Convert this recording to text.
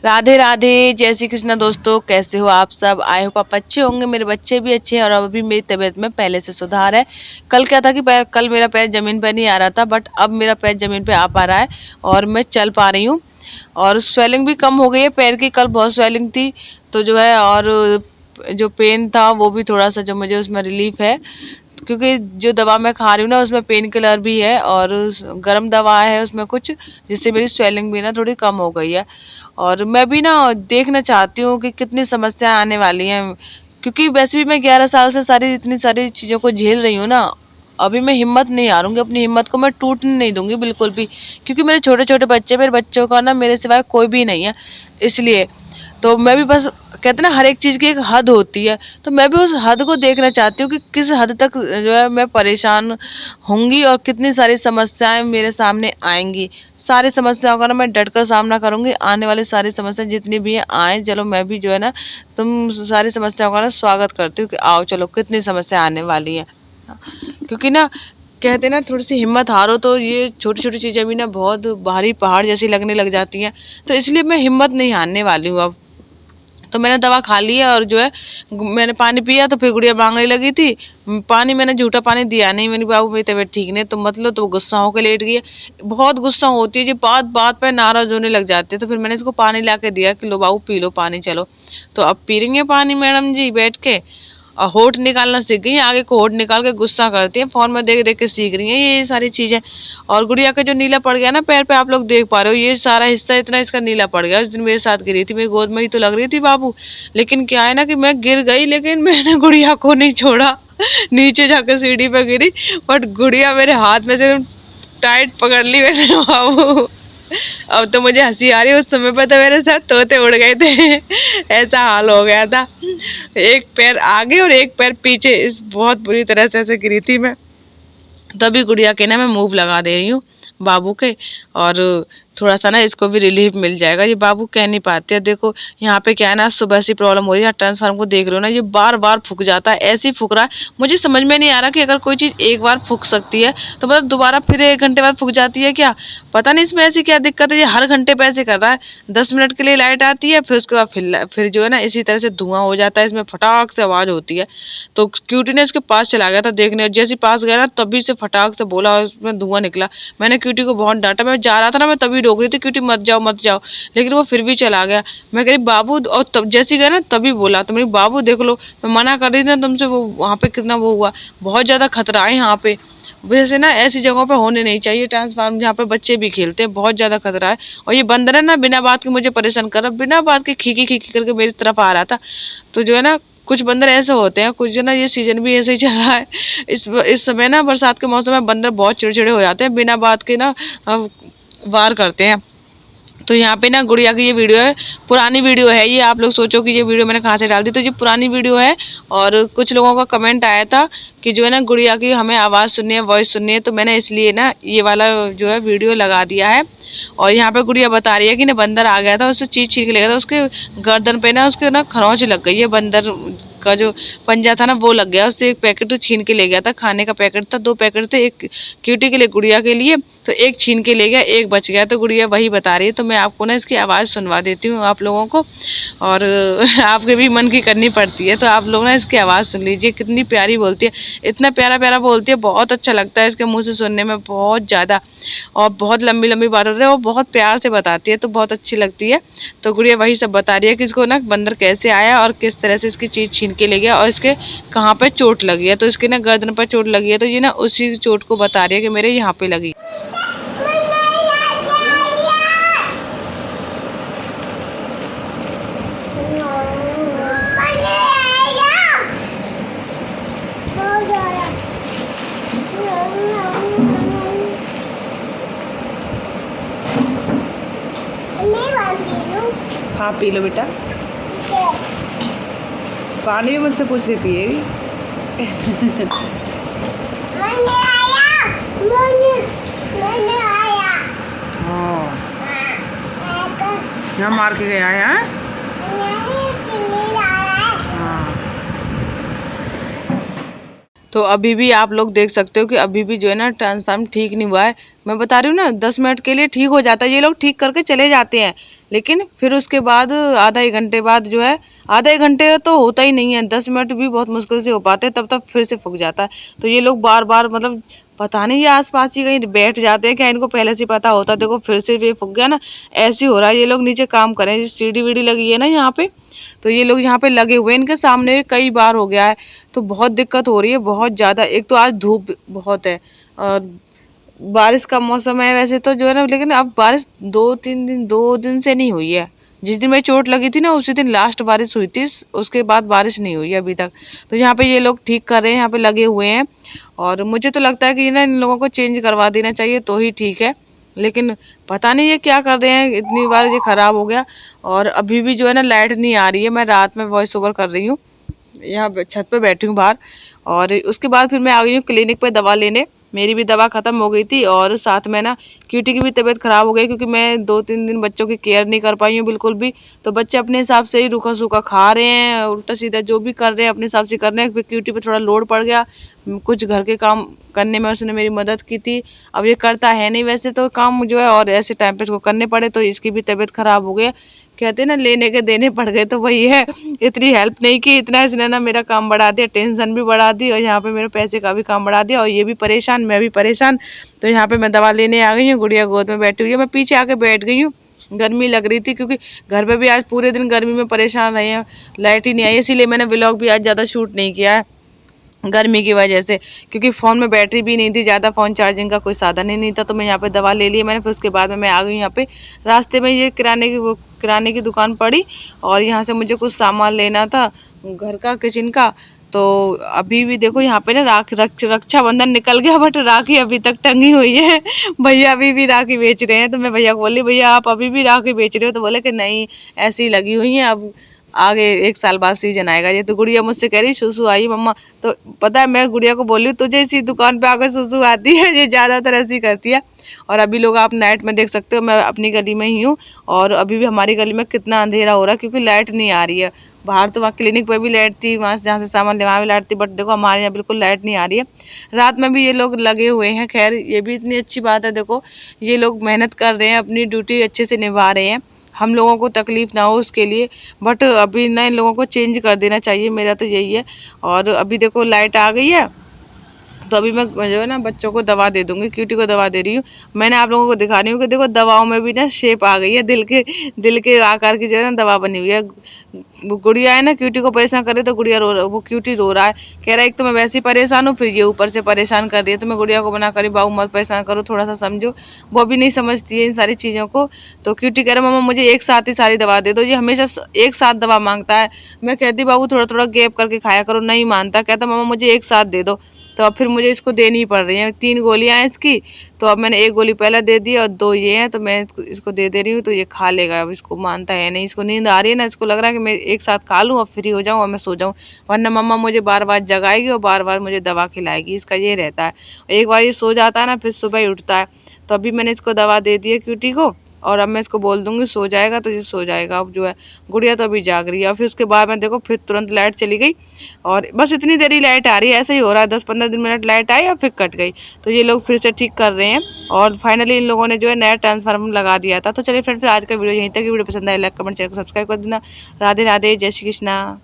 राधे राधे, जय श्री कृष्णा। दोस्तों कैसे हो आप सब? आई होप आप अच्छे होंगे। मेरे बच्चे भी अच्छे हैं और अभी मेरी तबीयत में पहले से सुधार है। कल क्या था कि कल मेरा पैर ज़मीन पर नहीं आ रहा था, बट अब मेरा पैर ज़मीन पे आ पा रहा है और मैं चल पा रही हूँ। और स्वेलिंग भी कम हो गई है पैर की। कल बहुत स्वेलिंग थी तो जो है, और जो पेन था वो भी थोड़ा सा जो मुझे उसमें रिलीफ है, क्योंकि जो दवा मैं खा रही हूँ ना उसमें पेन किलर भी है और गर्म दवा है उसमें कुछ, जिससे मेरी स्वेलिंग भी ना थोड़ी कम हो गई है। और मैं भी ना देखना चाहती हूँ कि कितनी समस्याएं आने वाली हैं, क्योंकि वैसे भी मैं 11 साल से इतनी सारी चीज़ों को झेल रही हूँ ना। अभी मैं हिम्मत नहीं हारूंगी, अपनी हिम्मत को मैं टूटने नहीं दूंगी बिल्कुल भी, क्योंकि मेरे छोटे छोटे बच्चे, मेरे बच्चों का ना मेरे सिवाय कोई भी नहीं है। इसलिए तो मैं भी बस, कहते हैं ना हर एक चीज़ की एक हद होती है, तो मैं भी उस हद को देखना चाहती हूँ कि किस हद तक जो है मैं परेशान होंगी और कितनी सारी समस्याएं मेरे सामने आएंगी। सारी समस्याओं का ना मैं डट कर सामना करूंगी। आने वाली सारी समस्याएं जितनी भी हैं आए, चलो मैं भी जो है ना तुम सारी समस्याओं का ना स्वागत करती हूँ कि आओ चलो कितनी समस्या आने वाली है। क्योंकि ना कहते हैं ना थोड़ी सी हिम्मत हारो तो ये छोटी छोटी चीज़ें भी ना बहुत भारी पहाड़ जैसी लगने लग जाती हैं। तो इसलिए मैं हिम्मत नहीं हारने वाली हूँ अब। तो मैंने दवा खा ली है और जो है मैंने पानी पिया तो फिर गुड़िया मांगने लगी थी पानी। मैंने झूठा पानी दिया नहीं, मेरी बाबू मेरी तबीयत ठीक नहीं तो मतलब, तो वो गुस्सा होकर लेट गई है। बहुत गुस्सा होती है जी, बात बात पे नाराज होने लग जाती है। तो फिर मैंने इसको पानी ला के दिया कि लो बाबू पी लो पानी, चलो। तो अब पी रही है पानी मैडम जी बैठ के, और होठ निकालना सीख गई हैं। आगे को होठ निकाल के गुस्सा करती हैं, फोन में देख देख के सीख रही हैं ये सारी चीजें। और गुड़िया का जो नीला पड़ गया ना पैर पे, आप लोग देख पा रहे हो, ये सारा हिस्सा इतना इसका नीला पड़ गया। उस दिन मेरे साथ गिरी थी, मेरी गोद में ही तो लग रही थी बाबू। लेकिन क्या है ना कि मैं गिर गई, लेकिन मैंने गुड़िया को नहीं छोड़ा। नीचे जाकर सीढ़ी पे गिरी, बट गुड़िया मेरे हाथ में से टाइट पकड़ ली मैंने बाबू। अब तो मुझे हंसी आ रही है, उस समय पर तो मेरे साथ तोते उड़ गए थे। ऐसा हाल हो गया था, एक पैर आगे और एक पैर पीछे, इस बहुत बुरी तरह से ऐसे गिरी थी मैं। तभी गुड़िया के ना मैं मूव लगा दे रही हूँ बाबू के, और थोड़ा सा ना इसको भी रिलीफ मिल जाएगा। ये बाबू कह नहीं पाते हैं। देखो यहाँ पे क्या है ना, सुबह से प्रॉब्लम हो रही है। ट्रांसफार्मर को देख रहे हो ना, ये बार बार फूक जाता है, ऐसे ही फूक रहा है। मुझे समझ में नहीं आ रहा कि अगर कोई चीज़ एक बार फूक सकती है तो मतलब दोबारा फिर 1 घंटे बाद फूक जाती है क्या? पता नहीं इसमें ऐसी क्या दिक्कत है, ये हर घंटे पे ऐसे कर रहा है। 10 मिनट के लिए लाइट आती है, फिर उसके बाद फिर जो है ना इसी तरह से धुआं हो जाता है, इसमें फटाक से आवाज़ होती है। तो क्यूटी ने इसके पास चला गया था देखने, जैसे पास गया ना तभी से फटाक से बोला और उसमें धुआं निकला। मैंने क्यूटी को बहुत डांटा, मैं जा रहा था ना, मैं तभी रोक रही थी क्यूटी मत जाओ मत जाओ, लेकिन वो फिर भी चला गया। मैं कह रही बाबू, और तब जैसे गया ना तभी बोला तो मेरी बाबू देख लो, मैं मना कर रही थी ना तुमसे, वो वहाँ पे कितना वो हुआ। बहुत ज़्यादा खतरा है यहाँ पे, वैसे ना ऐसी जगहों पे होने नहीं चाहिए ट्रांसफार्मर जहाँ पे बच्चे भी खेलते हैं, बहुत ज़्यादा खतरा है। और ये बंदर है ना बिना बात के मुझे परेशान कर रहा, बिना बात के खीखी खीखी करके मेरी तरफ आ रहा था। तो जो है ना कुछ बंदर ऐसे होते हैं, कुछ जो ना ये सीजन भी ऐसे ही चल रहा है। इस समय ना बरसात के मौसम में बंदर बहुत चिड़चिड़े हो जाते हैं, बिना बात के ना वार करते हैं। तो यहाँ पे ना गुड़िया की ये वीडियो है, पुरानी वीडियो है ये। आप लोग सोचो कि ये वीडियो मैंने कहाँ से डाल दी, तो ये पुरानी वीडियो है। और कुछ लोगों का कमेंट आया था कि जो है ना गुड़िया की हमें आवाज़ सुननी है, वॉइस सुननी है, तो मैंने इसलिए ना ये वाला जो है वीडियो लगा दिया है। और यहाँ पे गुड़िया बता रही है कि ना बंदर आ गया था, उससे चीज छीन के ले गया था, उसके गर्दन पे ना उसके ना खरोंच लग गई है, बंदर का जो पंजा था ना वो लग गया, उससे एक पैकेट तो छीन के ले गया था। खाने का पैकेट था, 2 पैकेट थे, एक क्यूटी के लिए गुड़िया के लिए, तो एक छीन के ले गया, एक बच गया। तो गुड़िया वही बता रही है, तो मैं आपको ना इसकी आवाज़ सुनवा देती हूँ आप लोगों को। और आपके भी मन की करनी पड़ती है, तो आप लोग ना इसकी आवाज़ सुन लीजिए, कितनी प्यारी बोलती है, इतना प्यारा प्यारा बोलती है, बहुत अच्छा लगता है इसके मुँह से सुनने में, बहुत ज़्यादा। और बहुत लंबी लंबी बात होती है, वो बहुत प्यार से बताती है, तो बहुत अच्छी लगती है। तो गुड़िया वही सब बता रही है कि इसको ना बंदर कैसे आया और किस तरह से इसकी चीज़ छीन के ले गया और इसके कहाँ पे चोट लगी है। तो इसके ना गर्दन पर चोट लगी है, तो ये ना उसी चोट को बता रही है कि मेरे यहाँ पे लगी। हाँ पी लो बेटा, पानी भी मुझसे पूछ के पिएगी। हाँ यहाँ मार के गया है। हाँ तो अभी भी आप लोग देख सकते हो कि अभी भी जो है ना ट्रांसफार्म ठीक नहीं हुआ है। मैं बता रही हूँ ना 10 मिनट के लिए ठीक हो जाता है, ये लोग ठीक करके चले जाते हैं, लेकिन फिर उसके बाद आधा एक घंटे बाद जो है, आधा एक घंटे तो होता ही नहीं है, 10 मिनट भी बहुत मुश्किल से हो पाते हैं, तब तक फिर से फूक जाता है। तो ये लोग बार बार मतलब पता नहीं ये आसपास ही कहीं बैठ जाते हैं क्या, इनको पहले से पता होता। देखो फिर से ये फूक गया ना, ऐसे ही हो रहा है। ये लोग नीचे काम करें, सीढ़ी वीढ़ी लगी है ना यहाँ पे, तो ये लोग यहाँ पे लगे हुए हैं, इनके सामने भी कई बार हो गया है। तो बहुत दिक्कत हो रही है, बहुत ज़्यादा। एक तो आज धूप बहुत है और बारिश का मौसम है वैसे तो जो है ना, लेकिन अब बारिश 2-3 दिन 2 दिन से नहीं हुई है। जिस दिन मेरी चोट लगी थी ना उसी दिन लास्ट बारिश हुई थी, उसके बाद बारिश नहीं हुई है अभी तक। तो यहाँ पे ये लोग ठीक कर रहे हैं, यहाँ पे लगे हुए हैं। और मुझे तो लगता है कि ना इन लोगों को चेंज करवा देना चाहिए तो ही ठीक है, लेकिन पता नहीं ये क्या कर रहे हैं, इतनी बार ये खराब हो गया। और अभी भी जो है ना लाइट नहीं आ रही है। मैं रात में वॉइस ओवर कर रही हूँ, यहाँ पे छत पे बैठी हूँ बाहर। और उसके बाद फिर मैं आ गई हूँ क्लिनिक पे दवा लेने। मेरी भी दवा ख़त्म हो गई थी और साथ में ना क्यूटी की भी तबीयत ख़राब हो गई, क्योंकि मैं 2-3 दिन बच्चों की केयर नहीं कर पाई हूँ बिल्कुल भी। तो बच्चे अपने हिसाब से ही रूखा सूखा खा रहे हैं, उल्टा सीधा जो भी कर रहे हैं अपने हिसाब से कर रहे हैं। फिर क्यूटी पे थोड़ा लोड पड़ गया, कुछ घर के काम करने में उसने मेरी मदद की थी। अब ये करता है नहीं वैसे तो काम जो है, और ऐसे टाइम पे इसको करने पड़े तो इसकी भी तबीयत ख़राब हो गई। कहते हैं ना लेने के देने पड़ गए, तो वही है। इतनी हेल्प नहीं की, इतना इसने ना मेरा काम बढ़ा दिया, टेंशन भी बढ़ा दी और यहाँ पे मेरे पैसे का भी काम बढ़ा दिया, और ये भी परेशान, मैं भी परेशान। तो यहाँ पे मैं दवा लेने आ गई हूँ, गुड़िया गोद में बैठी हुई है, मैं पीछे आके बैठ गई हूँ। गर्मी लग रही थी क्योंकि घर पे भी आज पूरे दिन गर्मी में परेशान रहे हैं, लाइट ही नहीं आई, इसीलिए मैंने व्लॉग भी आज ज़्यादा शूट नहीं किया है गर्मी की वजह से। क्योंकि फ़ोन में बैटरी भी नहीं थी ज़्यादा, फ़ोन चार्जिंग का कोई साधन ही नहीं था। तो मैं यहाँ पे दवा ले ली मैंने, फिर उसके बाद में मैं आ गई यहाँ पे। रास्ते में ये किराने की दुकान पड़ी, और यहाँ से मुझे कुछ सामान लेना था घर का, किचन का। तो अभी भी देखो यहाँ पे ना रक्षाबंधन निकल गया, बट राखी अभी तक टंगी हुई है। भैया अभी भी राखी बेच रहे हैं। तो मैं भैया को बोली, भैया आप अभी भी राखी बेच रहे हो? तो बोले कि नहीं, ऐसी ही लगी हुई हैं, अब आगे 1 साल बाद सीजन आएगा। ये तो गुड़िया मुझसे कह रही सुसु आई मम्मा। तो पता है मैं गुड़िया को बोली तुझे इसी दुकान पे आकर सुसु आती है, ये ज़्यादातर ऐसी करती है। और अभी लोग आप नाइट में देख सकते हो, मैं अपनी गली में ही हूँ, और अभी भी हमारी गली में कितना अंधेरा हो रहा है, क्योंकि लाइट नहीं आ रही है। बाहर तो वहाँ क्लिनिक पर भी लाइट थी, वहाँ से जहाँ से सामान ले वहाँ भी लाइट थी, बट देखो हमारे यहाँ बिल्कुल लाइट नहीं आ रही है। रात में भी ये लोग लगे हुए हैं, खैर ये भी इतनी अच्छी बात है। देखो ये लोग मेहनत कर रहे हैं, अपनी ड्यूटी अच्छे से निभा रहे हैं, हम लोगों को तकलीफ़ ना हो उसके लिए। बट अभी ना इन लोगों को चेंज कर देना चाहिए, मेरा तो यही है। और अभी देखो लाइट आ गई है, तो अभी मैं जो है ना बच्चों को दवा दे दूंगी, क्यूटी को दवा दे रही हूँ। मैंने आप लोगों को दिखा रही हूँ कि देखो दवाओं में भी ना शेप आ गई है, दिल के आकार की जो है ना दवा बनी हुई है। गुड़िया है ना क्यूटी को परेशान कर रही है, तो गुड़िया रो रहा, वो क्यूटी रो रहा है, कह रहा है एक तो मैं वैसे ही परेशान हूँ, फिर ये ऊपर से परेशान कर रही है। तो मैं गुड़िया को मना करी, बाबू मत परेशान करो, थोड़ा सा समझो। वो भी नहीं समझती है इन सारी चीज़ों को। तो क्यूटी कह रहा मम्मा मुझे एक साथ ही सारी दवा दे दो, ये हमेशा एक साथ दवा मांगता है। मैं कहती बाबू थोड़ा थोड़ा गैप करके खाया करो, नहीं मानता, कहता मम्मा मुझे एक साथ दे दो। तो अब फिर मुझे इसको देनी ही पड़ रही है, 3 गोलियां हैं इसकी। तो अब मैंने 1 गोली पहले दे दी और 2 ये हैं, तो मैं इसको दे दे रही हूँ, तो ये खा लेगा। अब इसको मानता है नहीं, इसको नींद आ रही है ना, इसको लग रहा है कि मैं एक साथ खा लूँ और फ्री हो जाऊँ और मैं सो जाऊँ, वरना मम्मा मुझे बार बार जगाएगी और बार बार मुझे दवा खिलाएगी। इसका ये रहता है, एक बार ये सो जाता है ना फिर सुबह ही उठता है। तो अभी मैंने इसको दवा दे दी है क्यूटी को, और अब मैं इसको बोल दूंगी सो जाएगा, तो ये सो जाएगा। अब जो है गुड़िया तो अभी जाग रही है। और फिर उसके बाद में देखो फिर तुरंत लाइट चली गई, और बस इतनी देरी लाइट आ रही है, ऐसे ही हो रहा है, 10-15 मिनट लाइट आई और फिर कट गई। तो ये लोग फिर से ठीक कर रहे हैं, और फाइनली इन लोगों ने जो है नया ट्रांसफार्मर लगा दिया था। तो चलिए फ्रेंड, फिर आज का वीडियो यहीं तक। वीडियो पसंद आए लाइक कमेंट चैनल को सब्सक्राइब कर देना। राधे राधे, जय श्री कृष्णा।